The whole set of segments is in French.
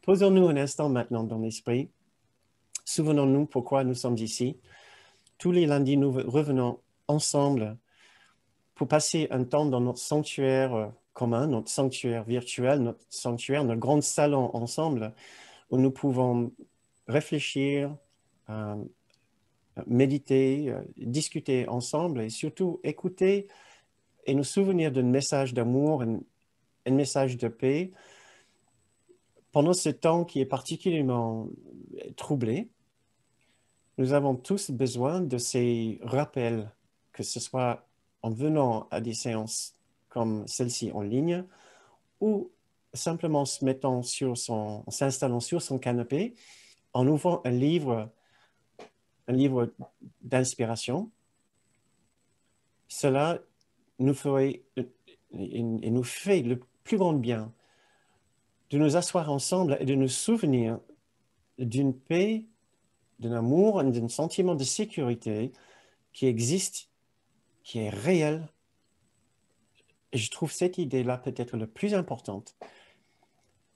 Posons-nous un instant maintenant dans l'esprit. Souvenons-nous pourquoi nous sommes ici. Tous les lundis, nous revenons ensemble pour passer un temps dans notre sanctuaire commun, notre sanctuaire virtuel, notre sanctuaire, notre grand salon ensemble, où nous pouvons réfléchir, méditer, discuter ensemble et surtout écouter et nous souvenir d'un message d'amour, un message de paix. Pendant ce temps qui est particulièrement troublé, nous avons tous besoin de ces rappels, que ce soit en venant à des séances comme celle-ci en ligne ou simplement s'installant sur son canapé en ouvrant un livre d'inspiration. Cela nous ferait et nous fait le plus grand bien de nous asseoir ensemble et de nous souvenir d'une paix, d'un amour, d'un sentiment de sécurité qui existe, qui est réel. Et je trouve cette idée-là peut-être la plus importante.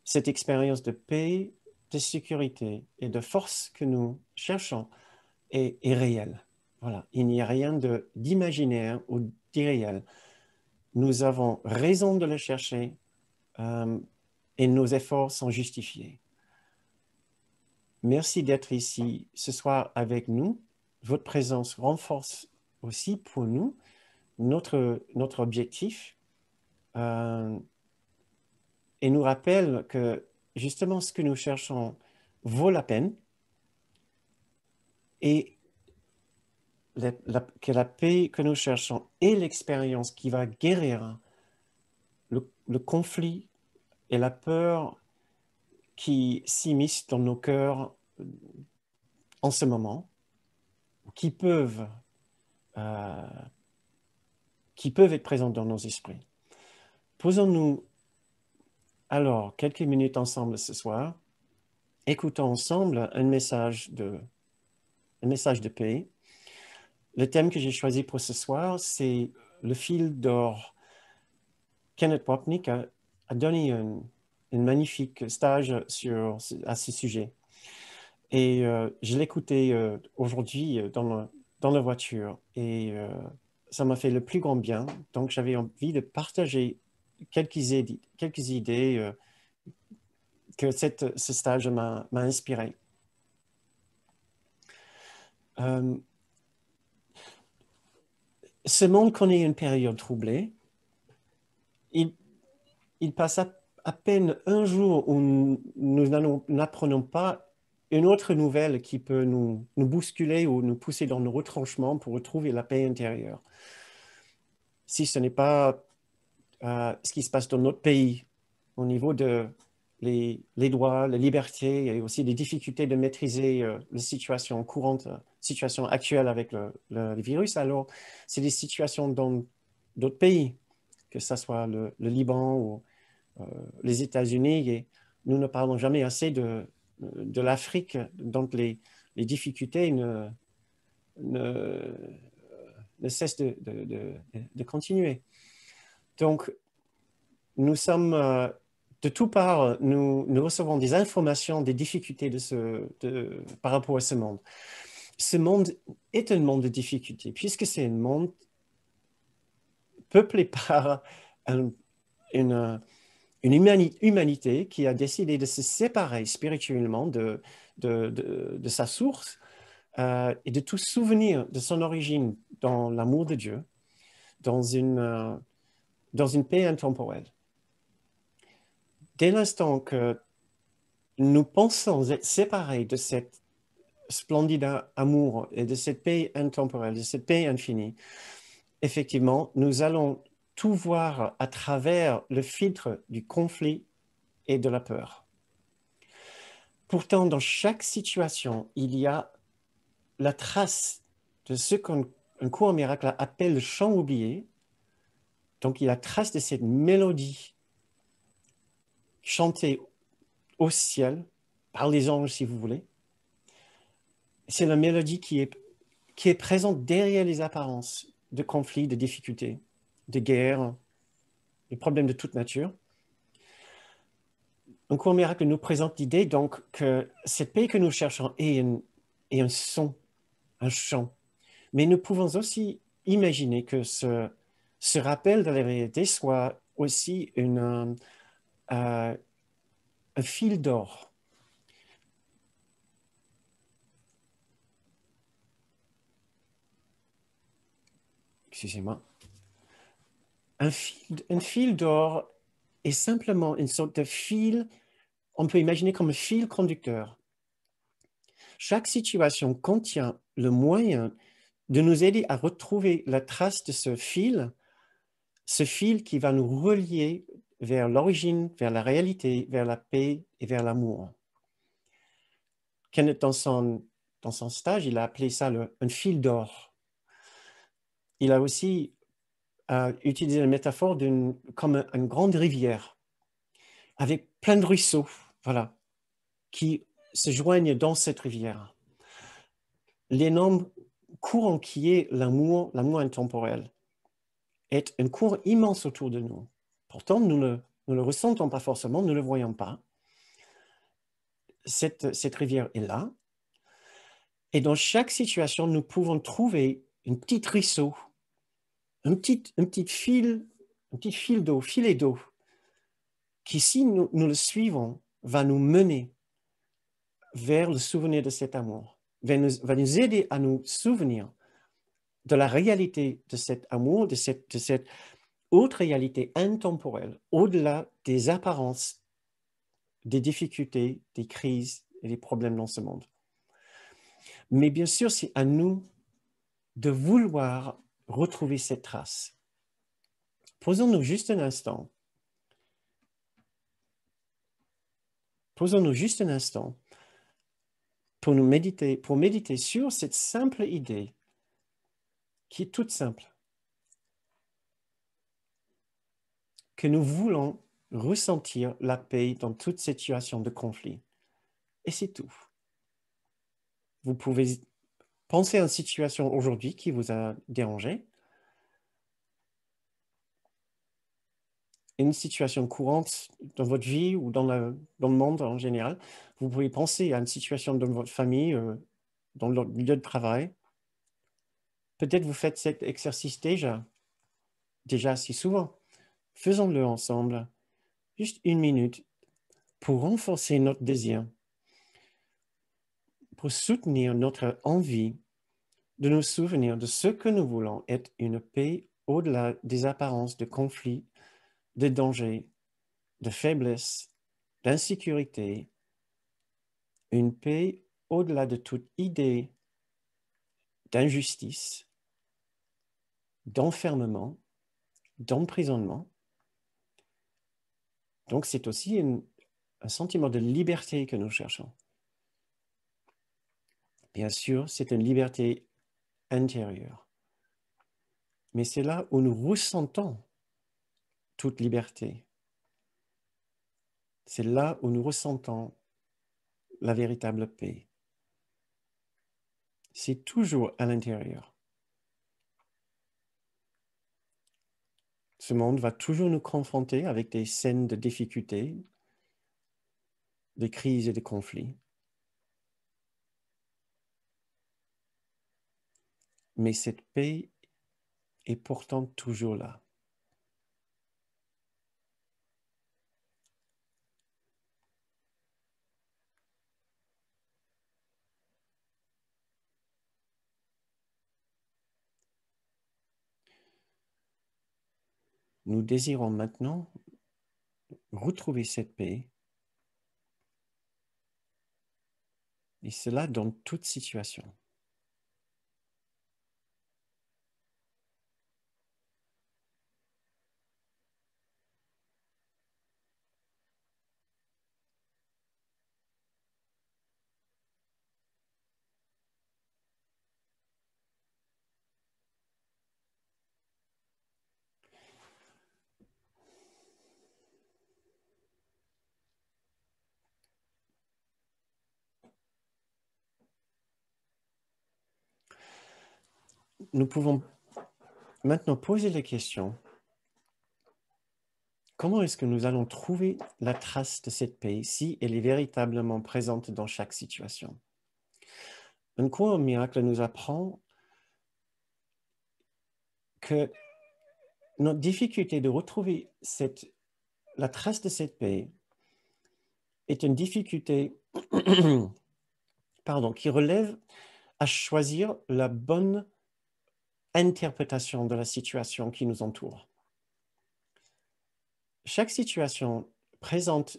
Cette expérience de paix, de sécurité et de force que nous cherchons est réelle. Voilà. Il n'y a rien d'imaginaire ou d'irréel. Nous avons raison de le chercher et nos efforts sont justifiés. Merci d'être ici ce soir avec nous. Votre présence renforce aussi pour nous notre objectif et nous rappelle que justement ce que nous cherchons vaut la peine et que la paix que nous cherchons est l'expérience qui va guérir le conflit et la peur qui s'immiscent dans nos cœurs en ce moment, qui peuvent être présents dans nos esprits. Posons-nous alors quelques minutes ensemble ce soir, écoutons ensemble un message de paix. Le thème que j'ai choisi pour ce soir, c'est le fil d'or. Kenneth Wapnick a donné un magnifique stage à ce sujet. Et je l'écoutais aujourd'hui dans la voiture et ça m'a fait le plus grand bien. Donc, j'avais envie de partager quelques idées que ce stage m'a inspiré. Ce monde connaît une période troublée. Il passe à peine un jour où nous n'apprenons pas une autre nouvelle qui peut nous bousculer ou nous pousser dans nos retranchements pour retrouver la paix intérieure. Si ce n'est pas ce qui se passe dans notre pays au niveau de les droits, les libertés et aussi des difficultés de maîtriser la situation courante, situation actuelle avec le virus, alors c'est des situations dans d'autres pays, que ce soit le Liban ou les États-Unis, et nous ne parlons jamais assez de l'Afrique, donc les difficultés ne cessent de continuer. Donc, nous sommes, de toutes parts, nous recevons des informations, des difficultés par rapport à ce monde. Ce monde est un monde de difficultés, puisque c'est un monde peuplé par une humanité qui a décidé de se séparer spirituellement de sa source et de tout souvenir de son origine dans l'amour de Dieu, dans une paix intemporelle. Dès l'instant que nous pensons être séparés de cette splendide amour et de cette paix intemporelle, de cette paix infinie, effectivement, nous allons tout voir à travers le filtre du conflit et de la peur. Pourtant, dans chaque situation, il y a la trace de ce qu'un courant miracle appelle le chant oublié. Donc, il y a la trace de cette mélodie chantée au ciel, par les anges si vous voulez. C'est la mélodie qui est présente derrière les apparences de conflits, de difficultés, de guerres, de problèmes de toute nature. Un court miracle nous présente l'idée donc que cette paix que nous cherchons est un son, un chant. Mais nous pouvons aussi imaginer que ce rappel de la réalité soit aussi un fil d'or. Excusez-moi. Un fil d'or est simplement une sorte de fil, on peut imaginer comme un fil conducteur. Chaque situation contient le moyen de nous aider à retrouver la trace de ce fil qui va nous relier vers l'origine, vers la réalité, vers la paix et vers l'amour. Kenneth, dans son stage, il a appelé ça un fil d'or. Il a aussi utilisé la métaphore comme une grande rivière avec plein de ruisseaux, voilà, qui se joignent dans cette rivière. L'énorme courant qui est l'amour intemporel est un courant immense autour de nous. Pourtant, nous ne le ressentons pas forcément, nous ne le voyons pas. Cette rivière est là. Et dans chaque situation, nous pouvons trouver un petit ruisseau, un petit fil d'eau, filet d'eau, qui, si nous le suivons, va nous mener vers le souvenir de cet amour, va nous aider à nous souvenir de la réalité de cet amour, de cette autre réalité intemporelle, au-delà des apparences, des difficultés, des crises et des problèmes dans ce monde. Mais bien sûr, c'est à nous de vouloir retrouver cette trace. Posons-nous juste un instant. Posons-nous juste un instant pour méditer sur cette simple idée qui est toute simple, que nous voulons ressentir la paix dans toute situation de conflit. Et c'est tout. Vous pouvez penser à une situation aujourd'hui qui vous a dérangé, une situation courante dans votre vie ou dans le monde en général. Vous pouvez penser à une situation dans votre famille, dans le milieu de travail. Peut-être vous faites cet exercice déjà assez souvent. Faisons-le ensemble, juste une minute, pour renforcer notre désir, pour soutenir notre envie de nous souvenir de ce que nous voulons être une paix au-delà des apparences de conflit, de danger, de faiblesse, d'insécurité, une paix au-delà de toute idée d'injustice, d'enfermement, d'emprisonnement. Donc c'est aussi un sentiment de liberté que nous cherchons. Bien sûr, c'est une liberté intérieure. Mais c'est là où nous ressentons toute liberté. C'est là où nous ressentons la véritable paix. C'est toujours à l'intérieur. Ce monde va toujours nous confronter avec des scènes de difficultés, de crises et de conflits. Mais cette paix est pourtant toujours là. Nous désirons maintenant retrouver cette paix, et cela dans toute situation. Nous pouvons maintenant poser les questions. comment est-ce que nous allons trouver la trace de cette paix si elle est véritablement présente dans chaque situation? Un cours au miracle nous apprend que notre difficulté de retrouver la trace de cette paix est une difficulté pardon, qui relève à choisir la bonne interprétation de la situation qui nous entoure. Chaque situation présente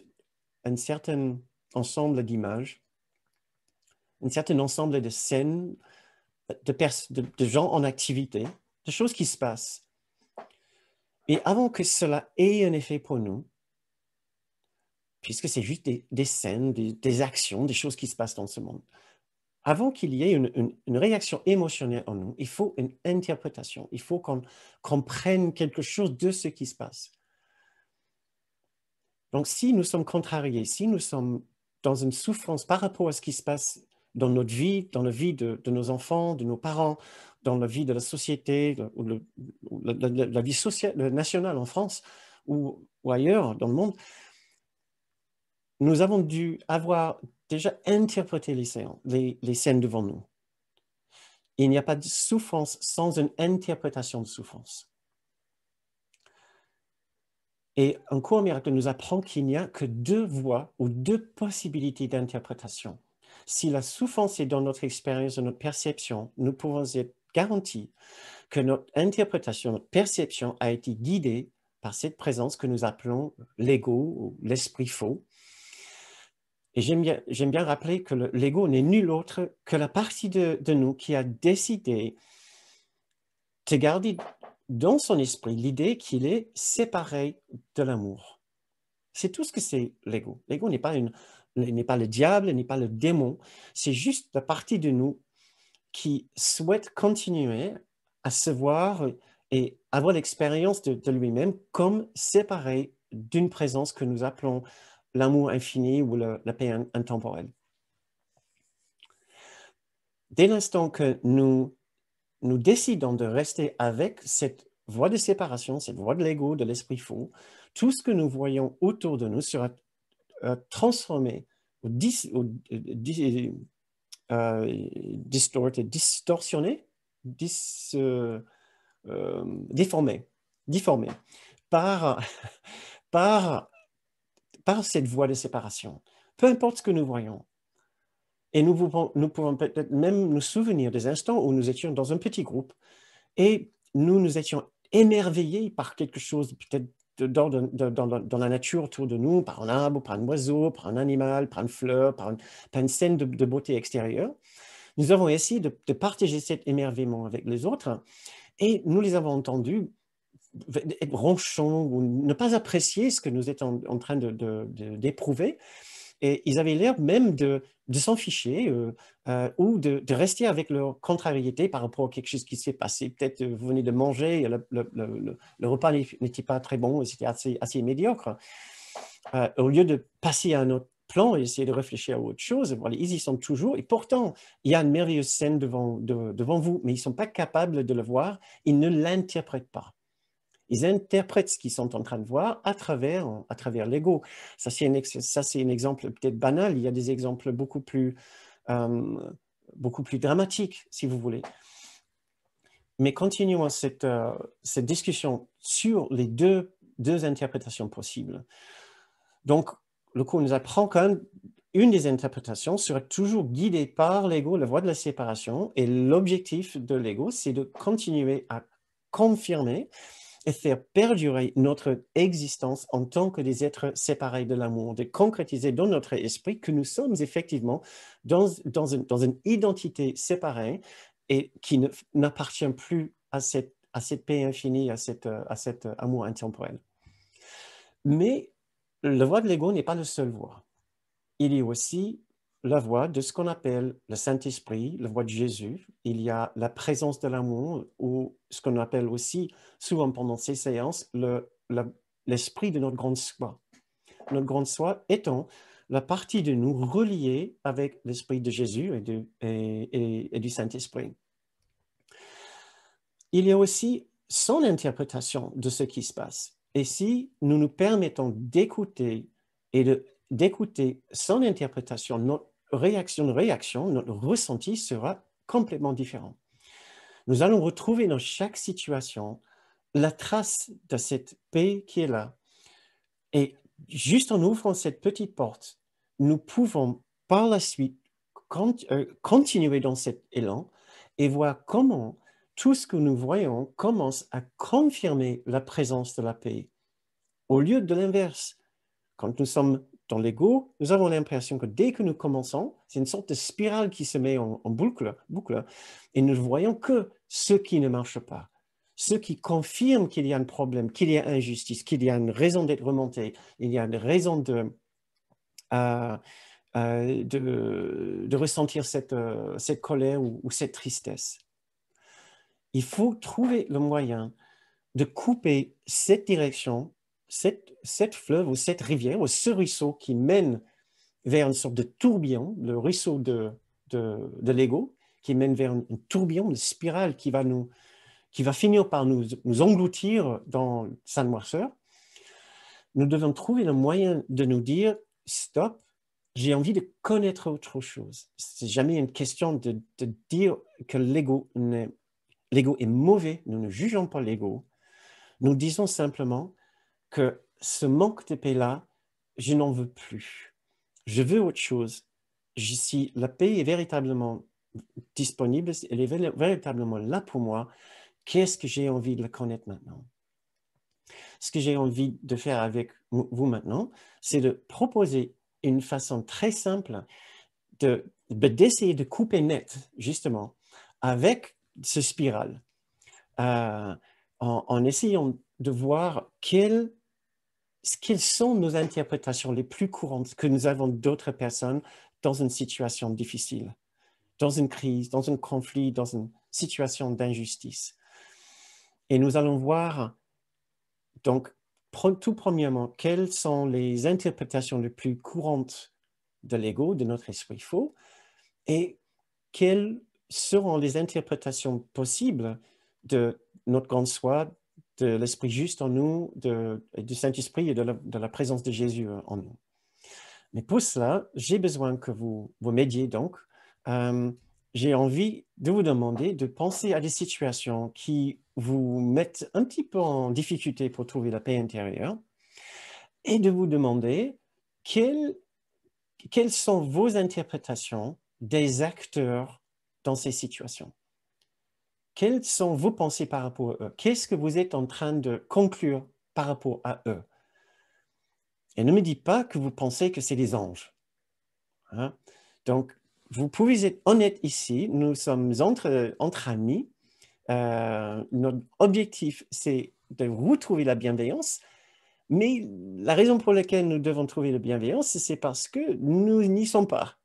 un certain ensemble d'images, un certain ensemble de scènes, de gens en activité, de choses qui se passent. Et avant que cela ait un effet pour nous, puisque c'est juste des scènes, des actions, des choses qui se passent dans ce monde, avant qu'il y ait une réaction émotionnelle en nous, il faut une interprétation. Il faut qu'on comprenne quelque chose de ce qui se passe. Donc, si nous sommes contrariés, si nous sommes dans une souffrance par rapport à ce qui se passe dans notre vie, dans la vie de nos enfants, de nos parents, dans la vie de la société, ou la vie sociale, nationale en France ou ailleurs dans le monde, nous avons dû avoir déjà interprété les scènes devant nous. Il n'y a pas de souffrance sans une interprétation de souffrance. Et un cours miracle nous apprend qu'il n'y a que deux voies ou deux possibilités d'interprétation. Si la souffrance est dans notre expérience, dans notre perception, nous pouvons être garantis que notre interprétation, notre perception a été guidée par cette présence que nous appelons l'ego ou l'esprit faux. Et j'aime bien rappeler que l'ego n'est nul autre que la partie de nous qui a décidé de garder dans son esprit l'idée qu'il est séparé de l'amour. C'est tout ce que c'est l'ego. L'ego n'est pas le diable, n'est pas le démon. C'est juste la partie de nous qui souhaite continuer à se voir et avoir l'expérience de lui-même comme séparé d'une présence que nous appelons l'amour infini ou la paix intemporelle. Dès l'instant que nous décidons de rester avec cette voie de séparation, cette voie de l'ego, de l'esprit faux, tout ce que nous voyons autour de nous sera transformé ou distorsionné, déformé par, par cette voie de séparation. Peu importe ce que nous voyons. Et nous pouvons peut-être même nous souvenir des instants où nous étions dans un petit groupe et nous étions émerveillés par quelque chose peut-être dans la nature autour de nous, par un arbre, par un oiseau, par un animal, par une fleur, par une scène de beauté extérieure. Nous avons essayé de partager cet émerveillement avec les autres et nous les avons entendus être ronchons ou ne pas apprécier ce que nous étions en train d'éprouver. Et ils avaient l'air même de s'en ficher ou de rester avec leur contrariété par rapport à quelque chose qui s'est passé. Peut-être vous venez de manger, le repas n'était pas très bon, c'était assez médiocre. Au lieu de passer à un autre plan et essayer de réfléchir à autre chose, voilà, ils y sont toujours. Et pourtant, il y a une merveilleuse scène devant vous, mais ils ne sont pas capables de le voir. Ils ne l'interprètent pas. Ils interprètent ce qu'ils sont en train de voir à travers l'ego. Ça, c'est un exemple peut-être banal. Il y a des exemples beaucoup plus dramatiques, si vous voulez. Mais continuons cette discussion sur les deux interprétations possibles. Donc, le cours nous apprend quand même une des interprétations sera toujours guidée par l'ego, la voie de la séparation. Et l'objectif de l'ego, c'est de continuer à confirmer et faire perdurer notre existence en tant que des êtres séparés de l'amour, de concrétiser dans notre esprit que nous sommes effectivement dans une identité séparée et qui n'appartient plus à cette paix infinie, à cet amour intemporel. Mais la voie de l'ego n'est pas la seule voie. Il y a aussi la voie de ce qu'on appelle le Saint-Esprit, la voie de Jésus. Il y a la présence de l'amour, ou ce qu'on appelle aussi, souvent pendant ces séances, l'esprit de notre grande soi. Notre grande soi étant la partie de nous reliée avec l'esprit de Jésus et du Saint-Esprit. Il y a aussi son interprétation de ce qui se passe. Et si nous nous permettons d'écouter et d'écouter son interprétation, notre réaction, notre ressenti sera complètement différent. Nous allons retrouver dans chaque situation la trace de cette paix qui est là. Et juste en ouvrant cette petite porte, nous pouvons par la suite continuer dans cet élan et voir comment tout ce que nous voyons commence à confirmer la présence de la paix, au lieu de l'inverse. Quand nous sommes dans l'ego, nous avons l'impression que dès que nous commençons, c'est une sorte de spirale qui se met en boucle, et nous ne voyons que ce qui ne marche pas, ce qui confirme qu'il y a un problème, qu'il y a injustice, qu'il y a une raison d'être remonté, il y a une raison de ressentir cette colère ou cette tristesse. Il faut trouver le moyen de couper cette direction, cette fleuve ou cette rivière ou ce ruisseau qui mène vers une sorte de tourbillon, le ruisseau de l'ego, qui mène vers un tourbillon, une spirale qui va finir par nous engloutir dans sa noirceur. Nous devons trouver le moyen de nous dire « stop, j'ai envie de connaître autre chose ». C'est jamais une question de dire que l'ego est mauvais, nous ne jugeons pas l'ego. Nous disons simplement que ce manque de paix-là, je n'en veux plus. Je veux autre chose. Si la paix est véritablement disponible, elle est véritablement là pour moi, qu'est-ce que j'ai envie de la connaître maintenant? Ce que j'ai envie de faire avec vous maintenant, c'est de proposer une façon très simple d'essayer de couper net, justement, avec ce spirale, en essayant de voir quelles sont nos interprétations les plus courantes que nous avons d'autres personnes dans une situation difficile, dans une crise, dans un conflit, dans une situation d'injustice. Et nous allons voir, donc, tout premièrement, quelles sont les interprétations les plus courantes de l'ego, de notre esprit faux, et quelles seront les interprétations possibles de notre grand soi, de l'Esprit juste en nous, du Saint-Esprit et de la présence de Jésus en nous. Mais pour cela, j'ai besoin que vous m'aidiez donc. J'ai envie de vous demander de penser à des situations qui vous mettent un petit peu en difficulté pour trouver la paix intérieure et de vous demander quelles sont vos interprétations des acteurs dans ces situations. Quelles sont vos pensées par rapport à eux? Qu'est-ce que vous êtes en train de conclure par rapport à eux? Et ne me dites pas que vous pensez que c'est des anges. Hein? Donc, vous pouvez être honnête ici. Nous sommes entre amis. Notre objectif, c'est de retrouver la bienveillance. Mais la raison pour laquelle nous devons trouver la bienveillance, c'est parce que nous n'y sommes pas.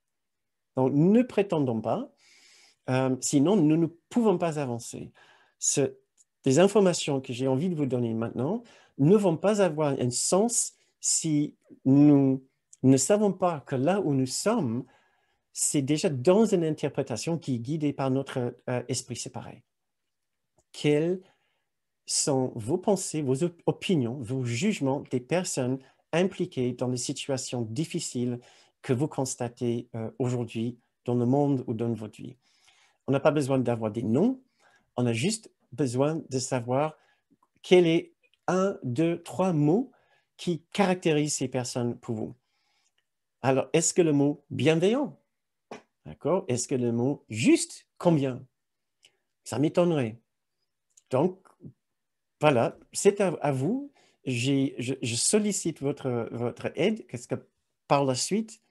Donc, ne prétendons pas. Sinon, nous ne pouvons pas avancer. Les informations que j'ai envie de vous donner maintenant ne vont pas avoir un sens si nous ne savons pas que là où nous sommes, c'est déjà dans une interprétation qui est guidée par notre esprit séparé. Quelles sont vos pensées, vos opinions, vos jugements des personnes impliquées dans les situations difficiles que vous constatez aujourd'hui dans le monde ou dans votre vie? On n'a pas besoin d'avoir des noms, on a juste besoin de savoir quel est un, deux, trois mots qui caractérisent ces personnes pour vous. Alors, est-ce que le mot bienveillant? D'accord? Est-ce que le mot juste? Combien? Ça m'étonnerait. Donc, voilà, c'est à vous. Je sollicite votre aide, parce que par la suite,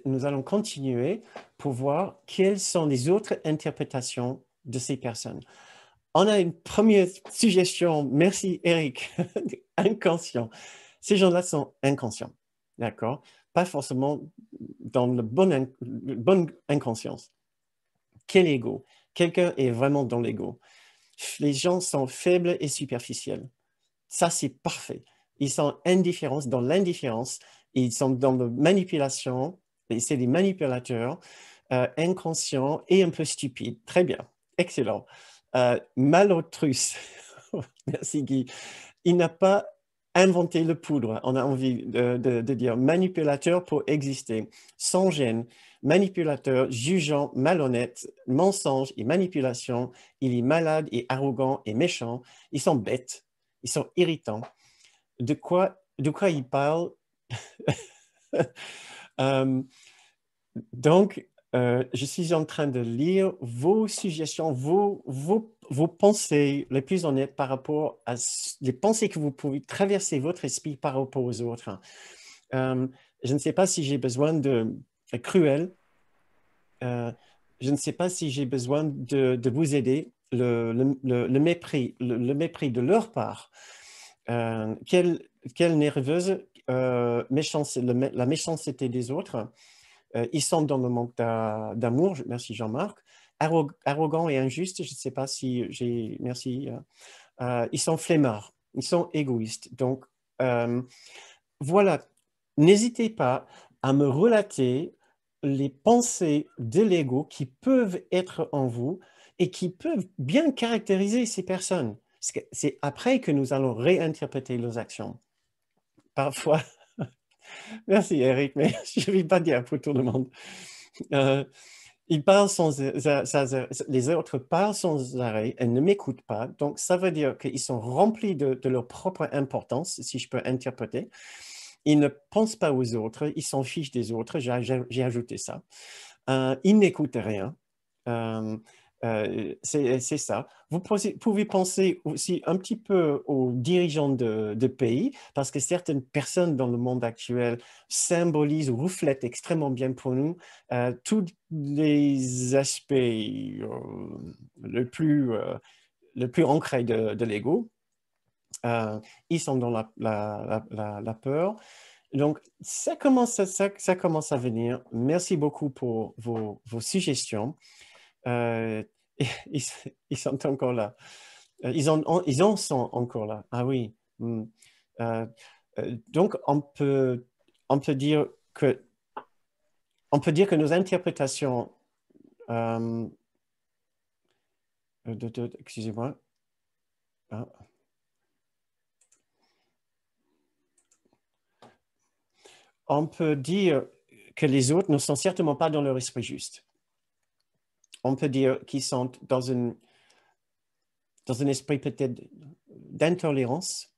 nous allons continuer pour voir quelles sont les autres interprétations de ces personnes. On a une première suggestion, merci Eric, inconscient. Ces gens-là sont inconscients, d'accord? Pas forcément dans le bonne inconscience. Quel ego? Quelqu'un est vraiment dans l'ego. Les gens sont faibles et superficiels. Ça, c'est parfait. Ils sont indifférents, dans l'indifférence, ils sont dans la manipulation, c'est des manipulateurs inconscients et un peu stupides. Très bien, excellent. Malotrusse, merci Guy, il n'a pas inventé le poudre. On a envie de dire manipulateur pour exister, sans gêne, manipulateur, jugeant, malhonnête, mensonge et manipulation. Il est malade et arrogant et méchant. Ils sont bêtes, ils sont irritants. De quoi il parle? Euh, donc, je suis en train de lire vos suggestions, vos pensées les plus honnêtes par rapport à les pensées que vous pouvez traverser votre esprit par rapport aux autres. Je ne sais pas si j'ai besoin de cruel. Je ne sais pas si j'ai besoin de vous aider. Le mépris, le mépris de leur part. Quelle nerveuse la méchanceté des autres. Ils sont dans le manque d'amour. Merci Jean-Marc. Arrogant et injuste. Je ne sais pas si j'ai... Merci. Ils sont flemmards. Ils sont égoïstes. Donc, voilà. N'hésitez pas à me relater les pensées de l'ego qui peuvent être en vous et qui peuvent bien caractériser ces personnes. C'est après que nous allons réinterpréter leurs actions. Parfois, merci Eric, mais je ne vais pas dire pour tout le monde. Ils parlent les autres parlent sans arrêt et ne m'écoutent pas. Donc, ça veut dire qu'ils sont remplis de leur propre importance, si je peux interpréter. Ils ne pensent pas aux autres, ils s'en fichent des autres. J'ai ajouté ça. Ils n'écoutent rien. C'est ça. Vous pouvez penser aussi un petit peu aux dirigeants de pays, parce que certaines personnes dans le monde actuel symbolisent ou reflètent extrêmement bien pour nous tous les aspects le plus ancrés de l'ego. Ils sont dans la peur. Donc, ça commence à venir. Merci beaucoup pour vos suggestions. Ils, ils sont encore là. Ils en sont encore là. Ah oui. Donc, on peut dire que, nos interprétations... excusez-moi. Ah. On peut dire que les autres ne sont certainement pas dans leur esprit juste. On peut dire qu'ils sont dans un esprit peut-être d'intolérance,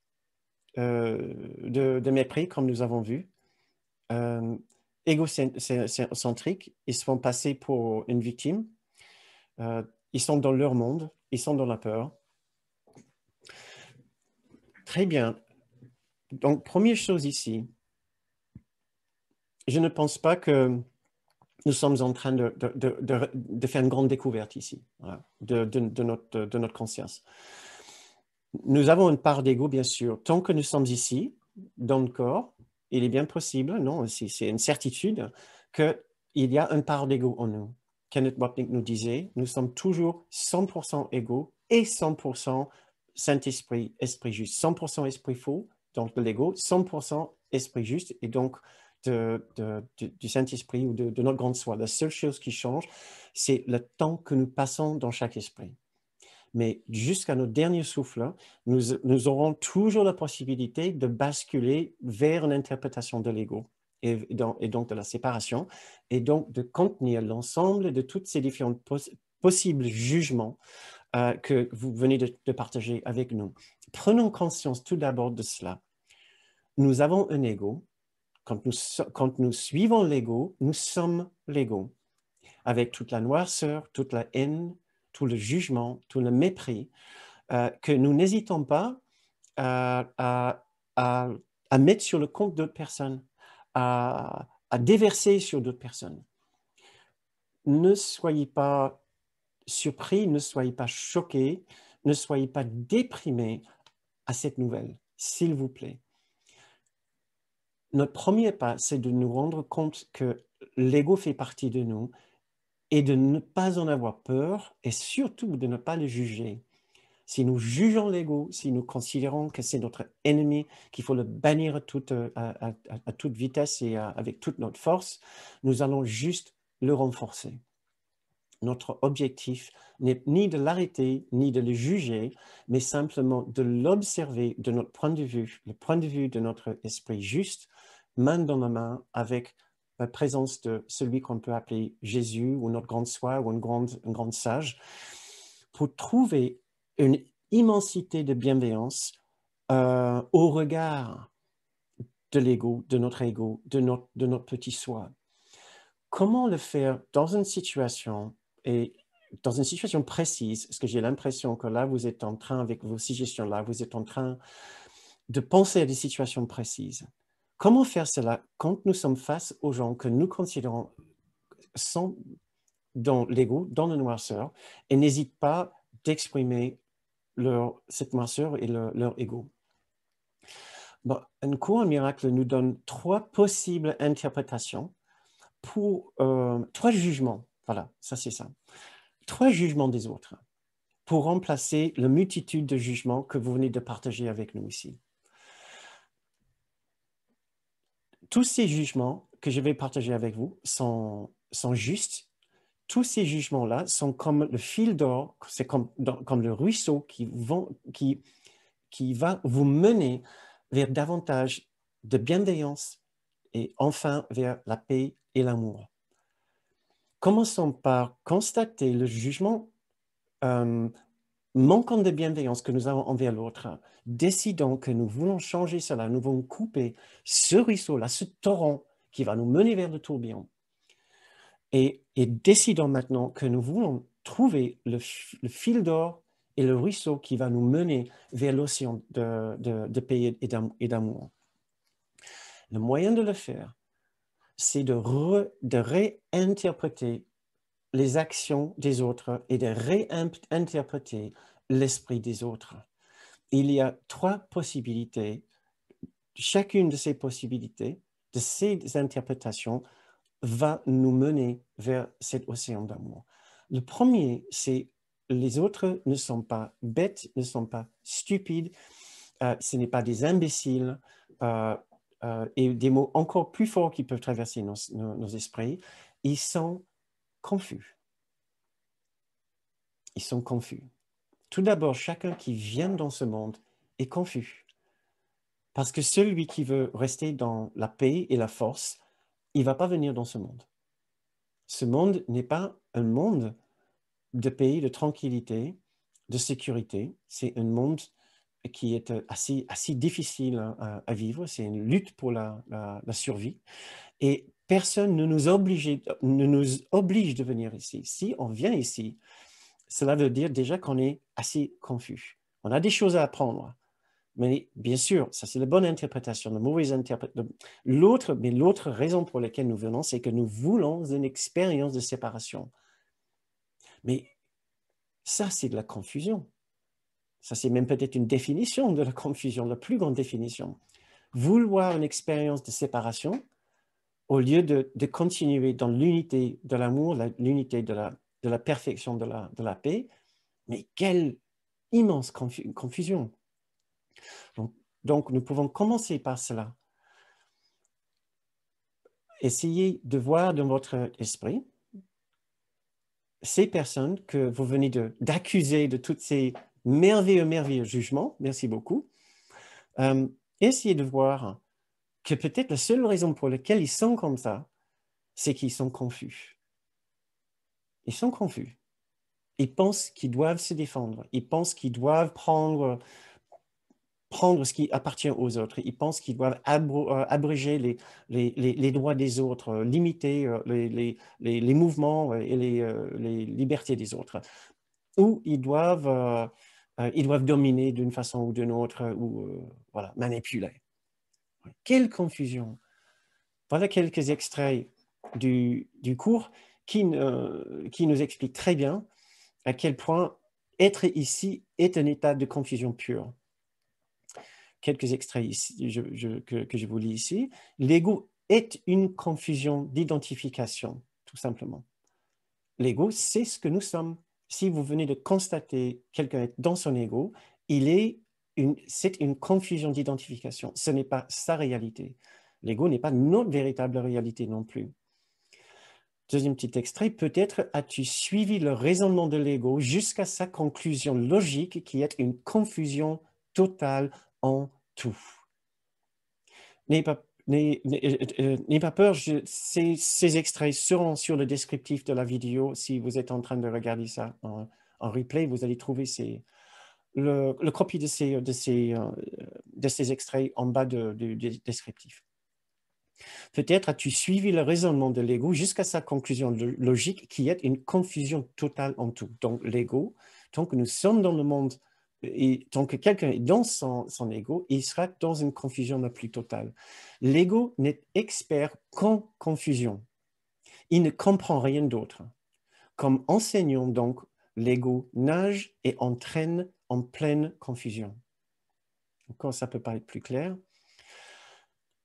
de mépris, comme nous avons vu, égocentriques. Ils se font passer pour une victime. Ils sont dans leur monde. Ils sont dans la peur. Très bien. Donc, première chose ici, je ne pense pas que nous sommes en train de faire une grande découverte ici, voilà, de notre conscience. Nous avons une part d'ego, bien sûr. Tant que nous sommes ici, dans le corps, il est bien possible, non, c'est une certitude, qu'il y a une part d'ego en nous. Kenneth Wapnick nous disait, nous sommes toujours 100% égaux et 100% Saint-Esprit, esprit juste. 100% esprit faux, donc de l'ego, 100% esprit juste, et donc du Saint-Esprit ou de notre grande soi. La seule chose qui change, c'est le temps que nous passons dans chaque esprit. Mais jusqu'à notre dernier souffle, nous aurons toujours la possibilité de basculer vers une interprétation de l'ego et donc de la séparation, et donc de contenir l'ensemble de tous ces différents possibles jugements que vous venez de partager avec nous. Prenons conscience tout d'abord de cela. Nous avons un ego. Quand nous suivons l'ego, nous sommes l'ego, avec toute la noirceur, toute la haine, tout le jugement, tout le mépris, que nous n'hésitons pas à mettre sur le compte d'autres personnes, à déverser sur d'autres personnes. Ne soyez pas surpris, ne soyez pas choqués, ne soyez pas déprimés à cette nouvelle, s'il vous plaît. Notre premier pas, c'est de nous rendre compte que l'ego fait partie de nous et de ne pas en avoir peur et surtout de ne pas le juger. Si nous jugeons l'ego, si nous considérons que c'est notre ennemi, qu'il faut le bannir à toute vitesse et avec toute notre force, nous allons juste le renforcer. Notre objectif n'est ni de l'arrêter, ni de le juger, mais simplement de l'observer de notre point de vue, le point de vue de notre esprit juste, main dans la main, avec la présence de celui qu'on peut appeler Jésus, ou notre grande soi, ou une grande sage, pour trouver une immensité de bienveillance au regard de l'ego, de notre ego, de notre petit soi. Comment le faire dans une situation, et dans une situation précise, parce que j'ai l'impression que là, vous êtes en train, avec vos suggestions-là, vous êtes en train de penser à des situations précises. Comment faire cela quand nous sommes face aux gens que nous considérons sont dans l'ego, dans la noirceur, et n'hésitent pas d'exprimer cette noirceur et leur ego? Bon, un cours en miracle nous donne 3 possibles interprétations pour 3 jugements. Voilà, ça c'est ça. 3 jugements des autres pour remplacer la multitude de jugements que vous venez de partager avec nous ici. Tous ces jugements que je vais partager avec vous sont justes. Tous ces jugements-là sont comme le fil d'or, c'est comme le ruisseau qui va vous mener vers davantage de bienveillance et enfin vers la paix et l'amour. Commençons par constater le jugement manquant de bienveillance que nous avons envers l'autre. Décidons que nous voulons changer cela, nous voulons couper ce ruisseau-là, ce torrent qui va nous mener vers le tourbillon. Et décidons maintenant que nous voulons trouver le fil d'or et le ruisseau qui va nous mener vers l'océan de paix et d'amour. Le moyen de le faire, c'est de réinterpréter les actions des autres et de réinterpréter l'esprit des autres. Il y a 3 possibilités. Chacune de ces possibilités, de ces interprétations, va nous mener vers cet océan d'amour. Le premier, c'est les autres ne sont pas bêtes, ne sont pas stupides, ce n'est pas des imbéciles, et des mots encore plus forts qui peuvent traverser nos esprits, ils sont confus. Ils sont confus. Tout d'abord, chacun qui vient dans ce monde est confus. Parce que celui qui veut rester dans la paix et la force, il ne va pas venir dans ce monde. Ce monde n'est pas un monde de paix, de tranquillité, de sécurité. C'est un monde qui est assez difficile à vivre. C'est une lutte pour la survie. Et personne ne nous oblige de venir ici. Si on vient ici, cela veut dire déjà qu'on est assez confus. On a des choses à apprendre. Mais bien sûr, ça c'est la bonne interprétation, la mauvaise interprétation. L'autre raison pour laquelle nous venons, c'est que nous voulons une expérience de séparation. Mais ça, c'est de la confusion. Ça, c'est même peut-être une définition de la confusion, la plus grande définition. Vouloir une expérience de séparation au lieu de continuer dans l'unité de l'amour, l'unité de la perfection, de la paix. Mais quelle immense confusion. Donc, nous pouvons commencer par cela. Essayez de voir dans votre esprit ces personnes que vous venez d'accuser de tous ces merveilleux jugements. Merci beaucoup. Essayez de voir que peut-être la seule raison pour laquelle ils sont comme ça, c'est qu'ils sont confus. Ils sont confus. Ils pensent qu'ils doivent se défendre. Ils pensent qu'ils doivent prendre ce qui appartient aux autres. Ils pensent qu'ils doivent abréger les droits des autres, limiter les mouvements et les libertés des autres. Ou ils doivent dominer d'une façon ou d'une autre, ou voilà, manipuler. Quelle confusion! Voilà quelques extraits du cours qui nous expliquent très bien à quel point être ici est un état de confusion pure. Quelques extraits ici, que je vous lis ici. L'ego est une confusion d'identification, tout simplement. L'ego, c'est ce que nous sommes. Si vous venez de constater quelqu'un est dans son ego, c'est une confusion d'identification. Ce n'est pas sa réalité. L'ego n'est pas notre véritable réalité non plus. Deuxième petit extrait, peut-être as-tu suivi le raisonnement de l'ego jusqu'à sa conclusion logique qui est une confusion totale en tout. N'ayez pas peur, ces extraits seront sur le descriptif de la vidéo. Si vous êtes en train de regarder ça en replay, vous allez trouver le copie de ces extraits en bas du descriptif. Peut-être as-tu suivi le raisonnement de l'ego jusqu'à sa conclusion logique qui est une confusion totale en tout. Donc l'ego, tant que nous sommes dans le monde et tant que quelqu'un est dans son ego, il sera dans une confusion la plus totale. L'ego n'est expert qu'en confusion. Il ne comprend rien d'autre. Comme enseignant, donc, l'ego nage et entraîne en pleine confusion. Encore, ça peut pas être plus clair.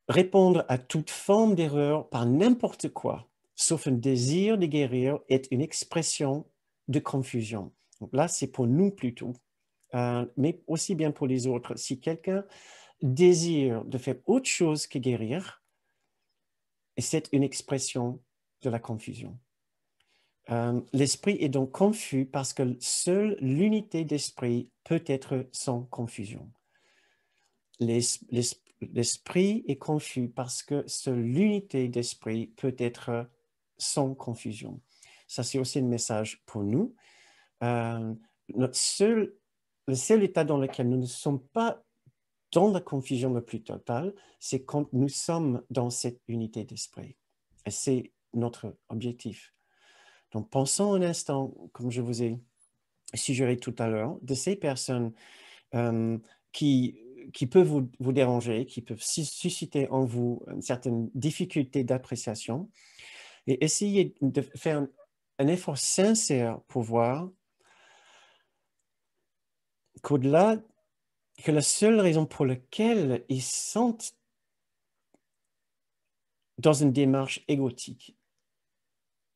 Répondre à toute forme d'erreur par n'importe quoi, sauf un désir de guérir, est une expression de confusion. Donc là, c'est pour nous plutôt, mais aussi bien pour les autres. Si quelqu'un désire de faire autre chose que guérir, c'est une expression de la confusion. L'esprit est donc confus parce que seule l'unité d'esprit peut être sans confusion. L'esprit est confus parce que seule l'unité d'esprit peut être sans confusion. Ça, c'est aussi un message pour nous. Le seul état dans lequel nous ne sommes pas dans la confusion la plus totale, c'est quand nous sommes dans cette unité d'esprit. Et c'est notre objectif. Donc, pensons un instant, comme je vous ai suggéré tout à l'heure, de ces personnes qui peuvent vous déranger, qui peuvent susciter en vous une certaine difficulté d'appréciation, et essayer de faire un effort sincère pour voir qu'au-delà, que la seule raison pour laquelle ils sont dans une démarche égotique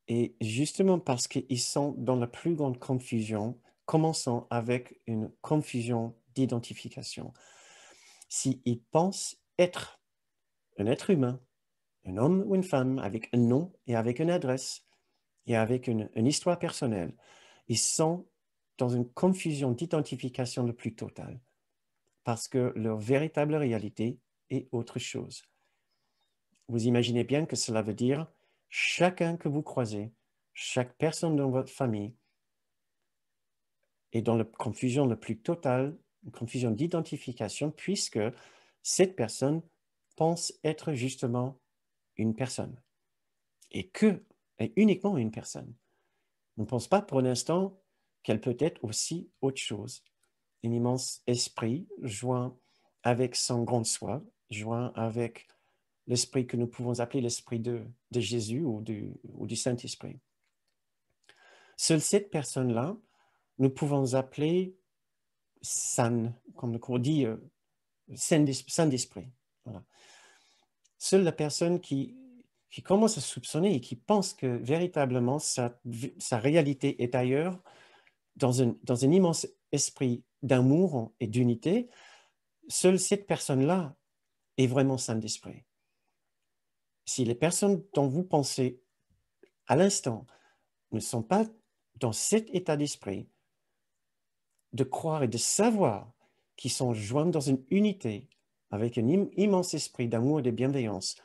est justement parce qu'ils sont dans la plus grande confusion, commençant avec une confusion d'identification. S'ils pensent être un être humain, un homme ou une femme avec un nom et avec une adresse et avec une histoire personnelle, ils sont dans une confusion d'identification le plus totale parce que leur véritable réalité est autre chose. Vous imaginez bien que cela veut dire chacun que vous croisez, chaque personne dans votre famille est dans la confusion la plus totale, une confusion d'identification puisque cette personne pense être justement une personne et uniquement une personne. On ne pense pas pour l'instant qu'elle peut être aussi autre chose. Un immense esprit joint avec son grand soi, joint avec l'esprit que nous pouvons appeler l'esprit de Jésus ou du Saint-Esprit. Seule cette personne-là, nous pouvons appeler saine, comme on dit, saint d'esprit. Voilà. Seule la personne qui commence à soupçonner et qui pense que véritablement sa réalité est ailleurs, dans un immense esprit d'amour et d'unité, seule cette personne-là est vraiment sainte d'esprit. Si les personnes dont vous pensez à l'instant ne sont pas dans cet état d'esprit, de croire et de savoir qu'ils sont joints dans une unité avec un immense esprit d'amour et de bienveillance,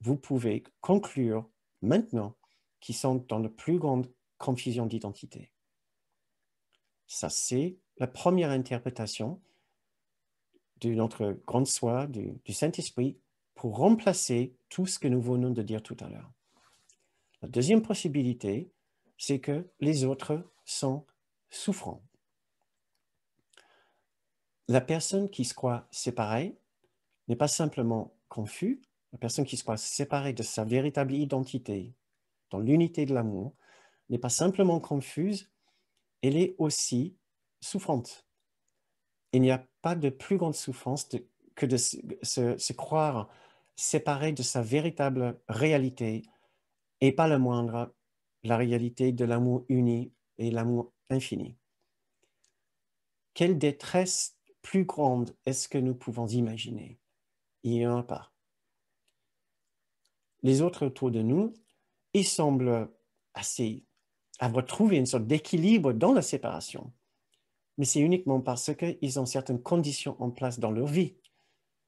vous pouvez conclure maintenant qu'ils sont dans la plus grande confusion d'identité. Ça, c'est la première interprétation de notre grande soi, du Saint-Esprit, pour remplacer tout ce que nous venons de dire tout à l'heure. La deuxième possibilité, c'est que les autres sont souffrants. La personne qui se croit séparée n'est pas simplement confuse, la personne qui se croit séparée de sa véritable identité, dans l'unité de l'amour, n'est pas simplement confuse, elle est aussi souffrante. Il n'y a pas de plus grande souffrance que de se croire séparé de sa véritable réalité et pas le moindre, la réalité de l'amour uni et l'amour infini. Quelle détresse plus grande est-ce que nous pouvons imaginer? Il n'y en a pas. Les autres autour de nous ils semblent avoir trouvé une sorte d'équilibre dans la séparation, mais c'est uniquement parce qu'ils ont certaines conditions en place dans leur vie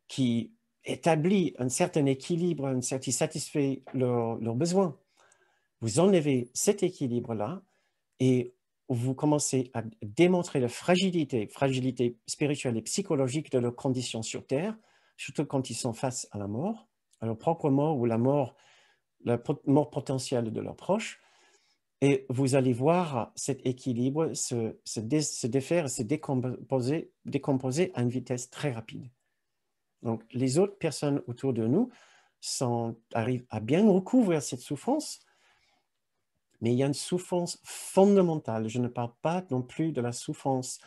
qui établit un certain équilibre, qui satisfait leurs besoins. Vous enlevez cet équilibre-là et vous commencez à démontrer la fragilité spirituelle et psychologique de leurs conditions sur Terre, surtout quand ils sont face à la mort, à leur propre mort ou la mort potentielle de leurs proches. Et vous allez voir cet équilibre se défaire, se décomposer à une vitesse très rapide. Donc, les autres personnes autour de nous arrivent à bien recouvrir cette souffrance, mais il y a une souffrance fondamentale. Je ne parle pas non plus de la souffrance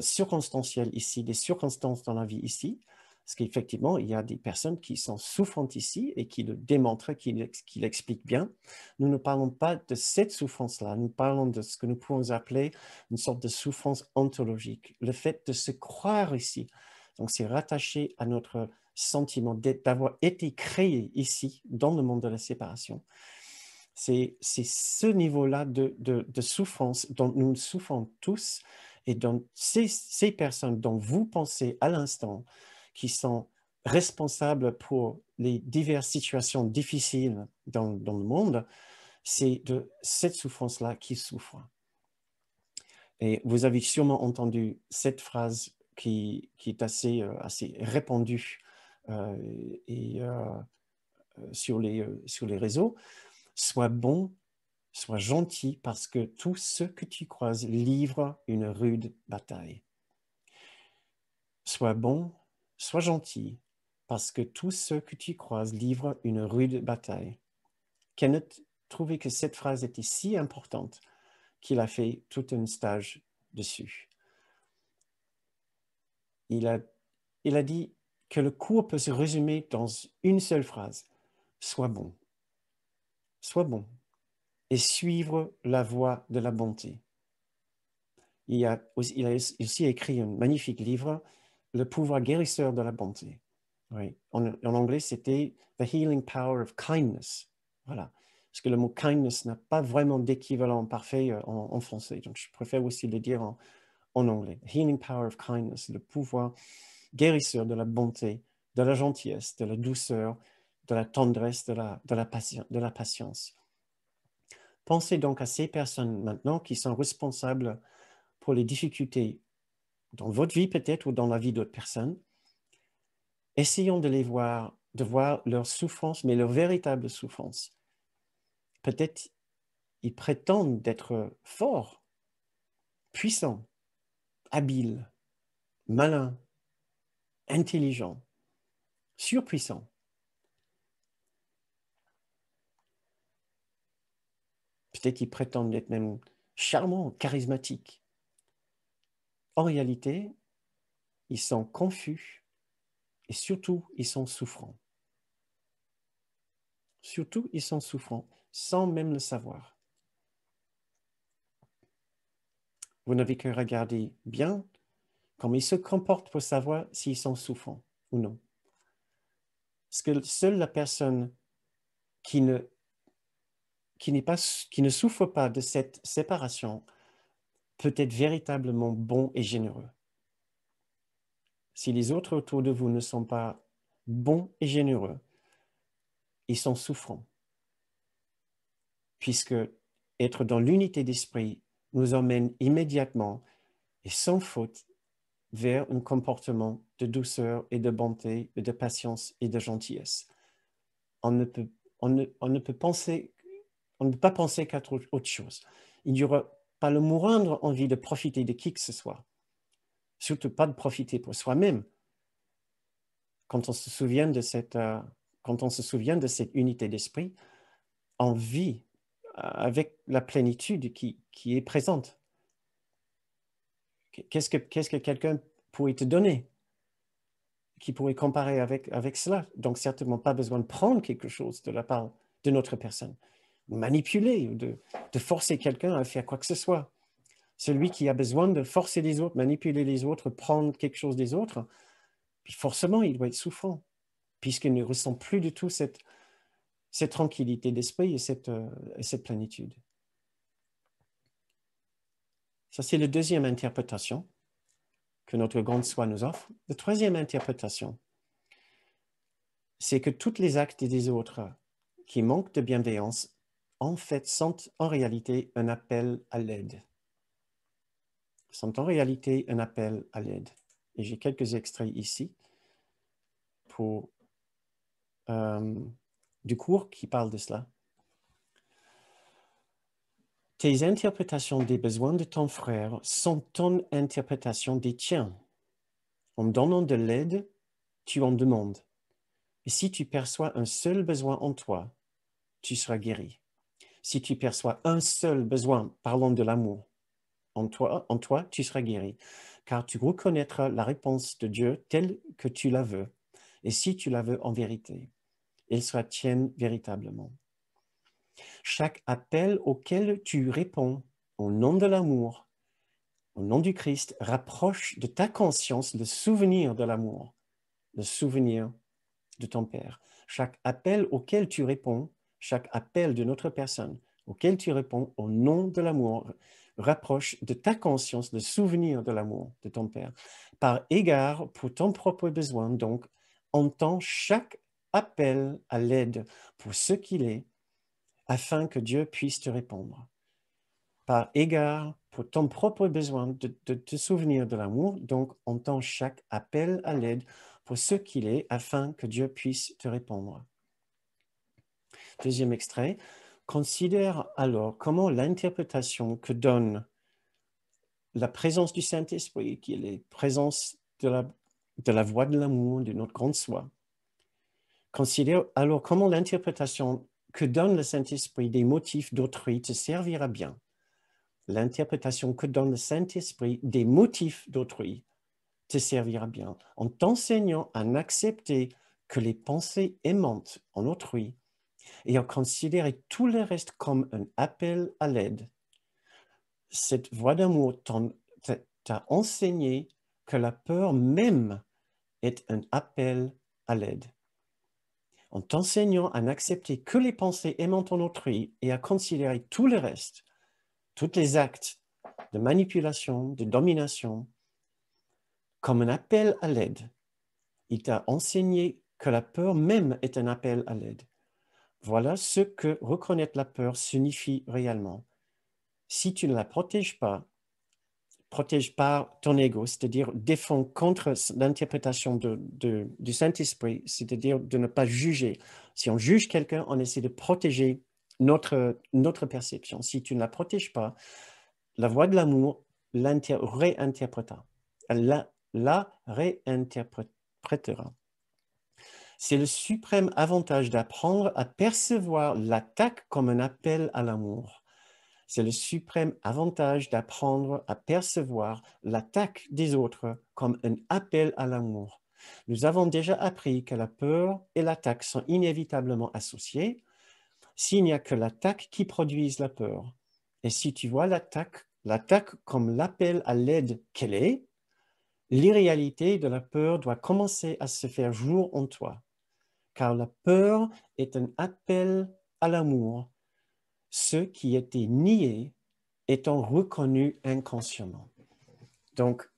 circonstancielle ici, des circonstances dans la vie ici, parce qu'effectivement, il y a des personnes qui sont souffrantes ici et qui le démontrent, qui l'expliquent bien. Nous ne parlons pas de cette souffrance-là, nous parlons de ce que nous pouvons appeler une sorte de souffrance ontologique, le fait de se croire ici. Donc, c'est rattaché à notre sentiment d'avoir été créé ici, dans le monde de la séparation. C'est ce niveau-là de souffrance dont nous souffrons tous et dont ces personnes dont vous pensez à l'instant qui sont responsables pour les diverses situations difficiles dans le monde, c'est de cette souffrance-là qu'ils souffrent. Et vous avez sûrement entendu cette phrase qui est assez répandue sur les réseaux. Sois bon, sois gentil, parce que tous ceux que tu croises livrent une rude bataille. Sois bon, sois gentil, parce que tous ceux que tu croises livrent une rude bataille. Kenneth trouvait que cette phrase était si importante qu'il a fait tout un stage dessus. Il a dit que le cours peut se résumer dans une seule phrase. Sois bon. Sois bon. Et suivre la voie de la bonté. Il a aussi écrit un magnifique livre, Le pouvoir guérisseur de la bonté. Oui. En anglais, c'était The Healing Power of Kindness. Voilà. Parce que le mot kindness n'a pas vraiment d'équivalent parfait en français. Donc, je préfère aussi le dire en anglais. Healing Power of Kindness, le pouvoir guérisseur de la bonté, de la gentillesse, de la douceur, de la tendresse, de la patience. Pensez donc à ces personnes maintenant qui sont responsables pour les difficultés dans votre vie peut-être ou dans la vie d'autres personnes. Essayons de voir leur souffrance, mais leur véritable souffrance. Peut-être ils prétendent d'être forts, puissants, habiles, malins, intelligents, surpuissants. Peut-être qu'ils prétendent être même charmants, charismatiques. En réalité, ils sont confus et surtout, ils sont souffrants. Surtout, ils sont souffrants sans même le savoir. Vous n'avez que regarder bien comment ils se comportent pour savoir s'ils sont souffrants ou non. Parce que seule la personne qui ne souffre pas de cette séparation peut être véritablement bon et généreux. Si les autres autour de vous ne sont pas bons et généreux, ils sont souffrants. Puisque être dans l'unité d'esprit nous emmène immédiatement et sans faute vers un comportement de douceur et de bonté, et de patience et de gentillesse. On ne peut pas penser qu'à autre chose. Il n'y aura pas le moindre envie de profiter de qui que ce soit. Surtout pas de profiter pour soi-même. Quand on se souvient de cette unité d'esprit, on vit avec la plénitude qui est présente. Qu'est-ce que quelqu'un pourrait te donner qui pourrait comparer avec cela? Donc, certainement pas besoin de prendre quelque chose de la part de notre personne, manipuler ou de forcer quelqu'un à faire quoi que ce soit. Celui qui a besoin de forcer les autres, manipuler les autres, prendre quelque chose des autres, puis forcément, il doit être souffrant, puisqu'il ne ressent plus du tout cette cette tranquillité d'esprit et cette plénitude. Ça, c'est la deuxième interprétation que notre grande soi nous offre. La troisième interprétation, c'est que tous les actes des autres qui manquent de bienveillance, en fait, sont en réalité un appel à l'aide. Sont en réalité un appel à l'aide. Et j'ai quelques extraits ici du cours qui parle de cela. Tes interprétations des besoins de ton frère sont ton interprétation des tiens. En donnant de l'aide, tu en demandes. Et si tu perçois un seul besoin en toi, tu seras guéri. Si tu perçois un seul besoin, parlons de l'amour, en toi, tu seras guéri, car tu reconnaîtras la réponse de Dieu telle que tu la veux. Et si tu la veux en vérité, elle sera tienne véritablement. Chaque appel auquel tu réponds au nom de l'amour, au nom du Christ, rapproche de ta conscience le souvenir de l'amour, le souvenir de ton Père. Chaque appel auquel tu réponds, chaque appel de notre personne auquel tu réponds au nom de l'amour, rapproche de ta conscience le souvenir de l'amour de ton Père. Par égard pour ton propre besoin, donc, entends chaque appel à l'aide pour ce qu'il est, afin que Dieu puisse te répondre. Par égard pour ton propre besoin de te souvenir de l'amour, donc entends chaque appel à l'aide pour ce qu'il est, afin que Dieu puisse te répondre. Deuxième extrait. Considère alors comment l'interprétation que donne la présence du Saint-Esprit, qui est la présence de la voix de l'amour, de notre grande soi. Considère alors comment l'interprétation que donne le Saint-Esprit des motifs d'autrui te servira bien. L'interprétation que donne le Saint-Esprit des motifs d'autrui te servira bien, en t'enseignant à n'accepter que les pensées aimantes en autrui et à considérer tout le reste comme un appel à l'aide. Cette voix d'amour t'a enseigné que la peur même est un appel à l'aide. En t'enseignant à n'accepter que les pensées aimantes en autrui et à considérer tout le reste, tous les actes de manipulation, de domination, comme un appel à l'aide. Il t'a enseigné que la peur même est un appel à l'aide. Voilà ce que reconnaître la peur signifie réellement. Si tu ne la protège pas ton ego, c'est-à-dire défends contre l'interprétation du Saint-Esprit, c'est-à-dire de ne pas juger. Si on juge quelqu'un, on essaie de protéger notre perception. Si tu ne la protèges pas, la voix de l'amour réinterprétera. Elle la réinterprétera. C'est le suprême avantage d'apprendre à percevoir l'attaque comme un appel à l'amour. C'est le suprême avantage d'apprendre à percevoir l'attaque des autres comme un appel à l'amour. Nous avons déjà appris que la peur et l'attaque sont inévitablement associées s'il n'y a que l'attaque qui produise la peur. Et si tu vois l'attaque comme l'appel à l'aide qu'elle est, l'irréalité de la peur doit commencer à se faire jour en toi. Car la peur est un appel à l'amour, ce qui était nié étant reconnu inconsciemment. Donc,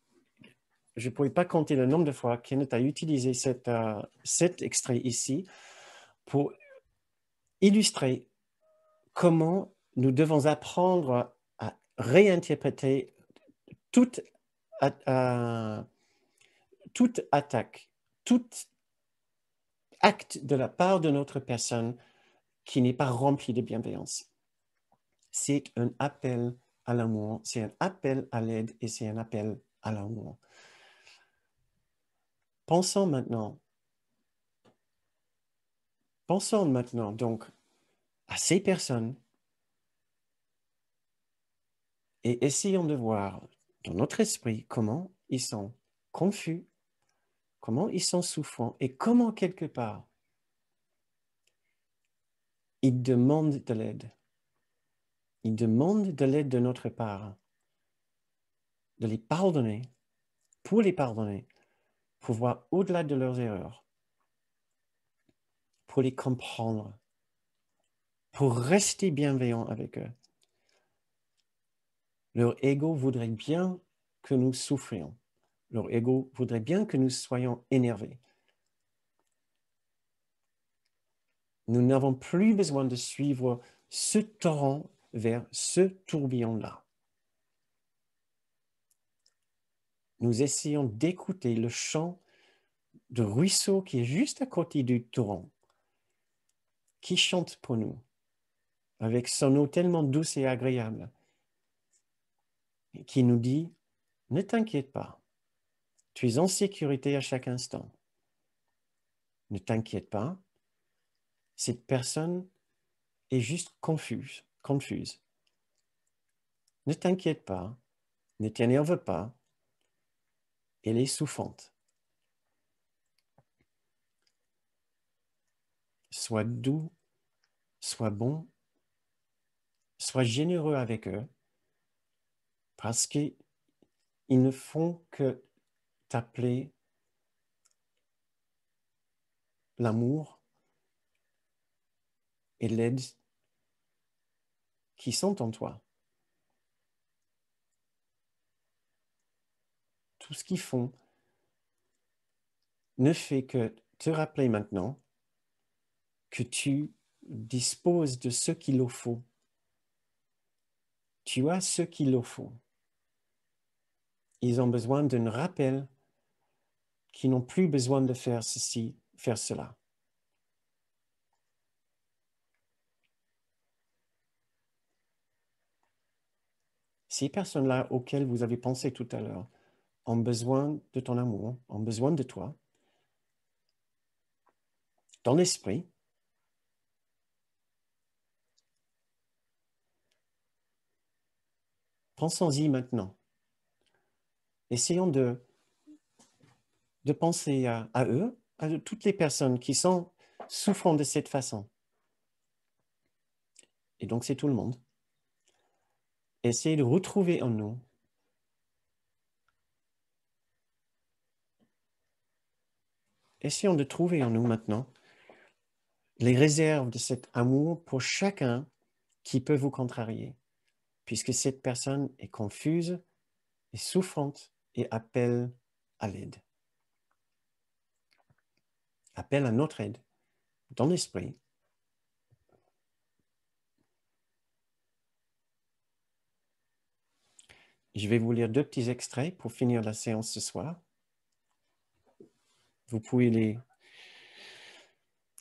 je ne pourrais pas compter le nombre de fois Kenneth a utilisé cet extrait ici pour illustrer comment nous devons apprendre à réinterpréter toute attaque, tout acte de la part de notre personne qui n'est pas rempli de bienveillance. C'est un appel à l'amour, c'est un appel à l'aide et c'est un appel à l'amour. Pensons maintenant donc à ces personnes et essayons de voir dans notre esprit comment ils sont confus, comment ils sont souffrants et comment quelque part ils demandent de l'aide. Ils demandent de l'aide de notre part, de les pardonner, pour voir au-delà de leurs erreurs, pour les comprendre pour rester bienveillant avec eux. Leur ego voudrait bien que nous souffrions. Leur ego voudrait bien que nous soyons énervés. Nous n'avons plus besoin de suivre ce torrent vers ce tourbillon-là. Nous essayons d'écouter le chant de ruisseau qui est juste à côté du torrent, qui chante pour nous, avec son eau tellement douce et agréable, et qui nous dit, ne t'inquiète pas, tu es en sécurité à chaque instant. Ne t'inquiète pas, cette personne est juste confuse. Ne t'inquiète pas, ne t'énerve pas, elle est souffrante. Sois doux, sois bon, sois généreux avec eux, parce qu'ils ne font que t'appeler l'amour et l'aide qui sont en toi. Tout ce qu'ils font ne fait que te rappeler maintenant que tu disposes de ce qu'il leur faut. Tu as ce qu'il leur faut. Ils ont besoin d'un rappel qu'ils n'ont plus besoin de faire ceci, faire cela. Ces personnes-là auxquelles vous avez pensé tout à l'heure ont besoin de ton amour, ont besoin de toi. Dans l'esprit, pensons-y maintenant. Essayons de penser à eux, à toutes les personnes qui sont souffrant de cette façon. Et donc, c'est tout le monde. Essayez de retrouver en nous essayons de trouver en nous maintenant les réserves de cet amour pour chacun qui peut vous contrarier, puisque cette personne est confuse, est souffrante et appelle à l'aide. Appelle à notre aide dans l'esprit. Je vais vous lire 2 petits extraits pour finir la séance ce soir. Vous pouvez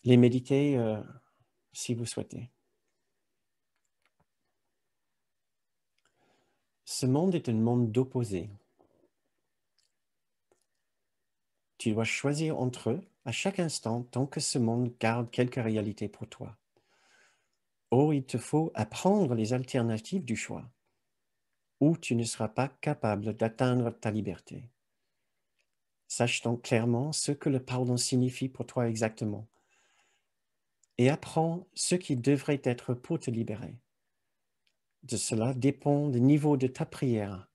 les méditer si vous souhaitez. Ce monde est un monde d'opposés. Tu dois choisir entre eux à chaque instant tant que ce monde garde quelque réalité pour toi. Or, il te faut apprendre les alternatives du choix, ou tu ne seras pas capable d'atteindre ta liberté. Sache donc clairement ce que le pardon signifie pour toi exactement, et apprends ce qui devrait être pour te libérer. De cela dépend le niveau de ta prière,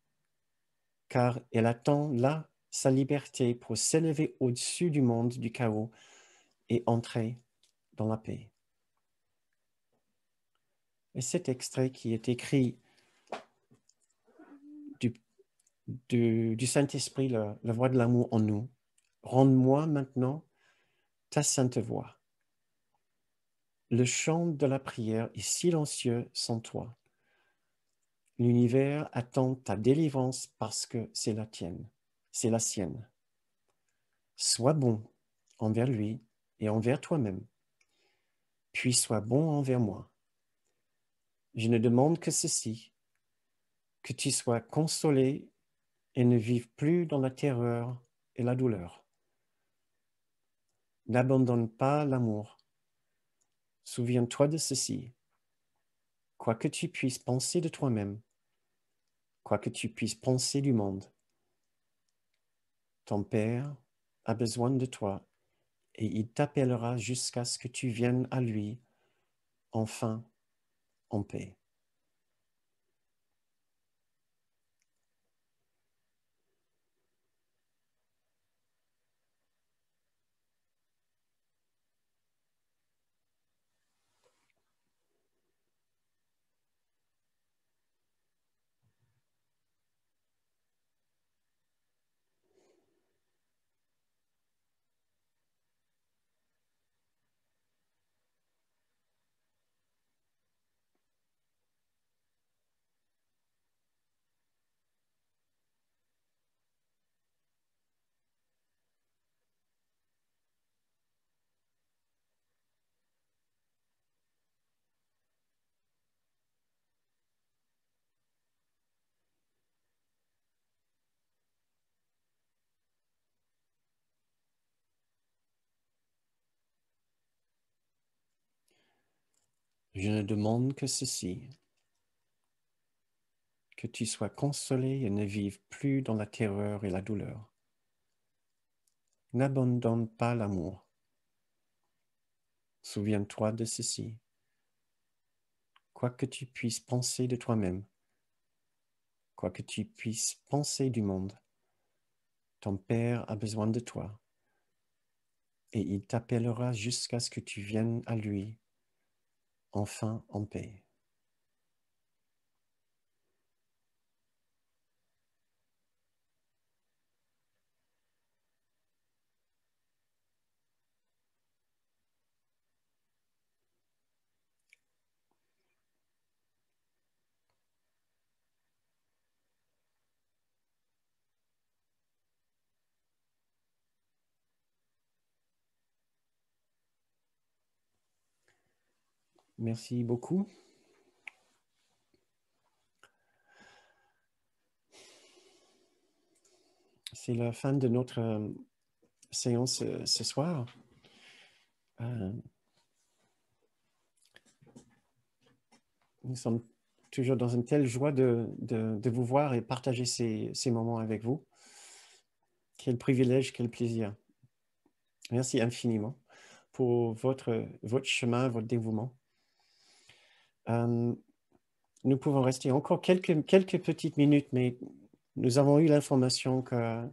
car elle attend là sa liberté pour s'élever au-dessus du monde du chaos et entrer dans la paix. Et cet extrait qui est écrit du Saint-Esprit, la voix de l'amour en nous, rends-moi maintenant ta sainte voix. Le chant de la prière est silencieux sans toi. L'univers attend ta délivrance parce que c'est la tienne, c'est la sienne. Sois bon envers lui et envers toi-même, puis sois bon envers moi. Je ne demande que ceci, que tu sois consolé et ne vives plus dans la terreur et la douleur. N'abandonne pas l'amour. Souviens-toi de ceci. Quoi que tu puisses penser de toi-même, quoi que tu puisses penser du monde, ton Père a besoin de toi et il t'appellera jusqu'à ce que tu viennes à lui, enfin, en paix. Je ne demande que ceci, que tu sois consolé et ne vives plus dans la terreur et la douleur. N'abandonne pas l'amour. Souviens-toi de ceci. Quoi que tu puisses penser de toi-même, quoi que tu puisses penser du monde, ton Père a besoin de toi et il t'appellera jusqu'à ce que tu viennes à lui, enfin en paix. Merci beaucoup. C'est la fin de notre séance ce soir. Nous sommes toujours dans une telle joie de vous voir et partager ces moments avec vous. Quel privilège, quel plaisir. Merci infiniment pour votre chemin, votre dévouement. Nous pouvons rester encore quelques petites minutes, mais nous avons eu l'information que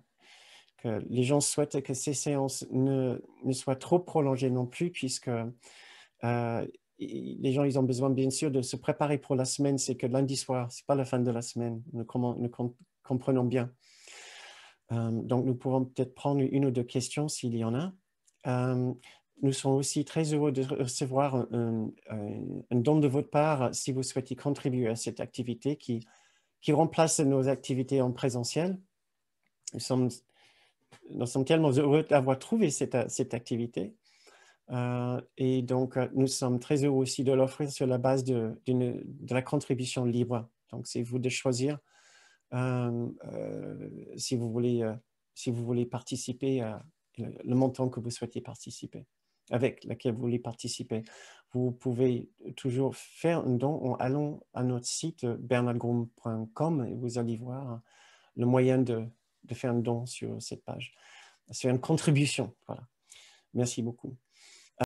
les gens souhaitent que ces séances ne soient trop prolongées non plus, puisque les gens, ils ont besoin bien sûr de se préparer pour la semaine. C'est que lundi soir, c'est pas la fin de la semaine. Nous comprenons bien. Donc, nous pourrons peut-être prendre une ou deux questions s'il y en a. Nous sommes aussi très heureux de recevoir un don de votre part si vous souhaitez contribuer à cette activité qui remplace nos activités en présentiel. Nous sommes tellement heureux d'avoir trouvé cette activité. Et donc, nous sommes très heureux aussi de l'offrir sur la base de la contribution libre. Donc, c'est vous de choisir si vous voulez participer à le montant que vous souhaitez participer, avec lequel vous voulez participer. Vous pouvez toujours faire un don en allant à notre site bernardgroom.com et vous allez voir le moyen de faire un don sur cette page. C'est une contribution. Voilà. Merci beaucoup.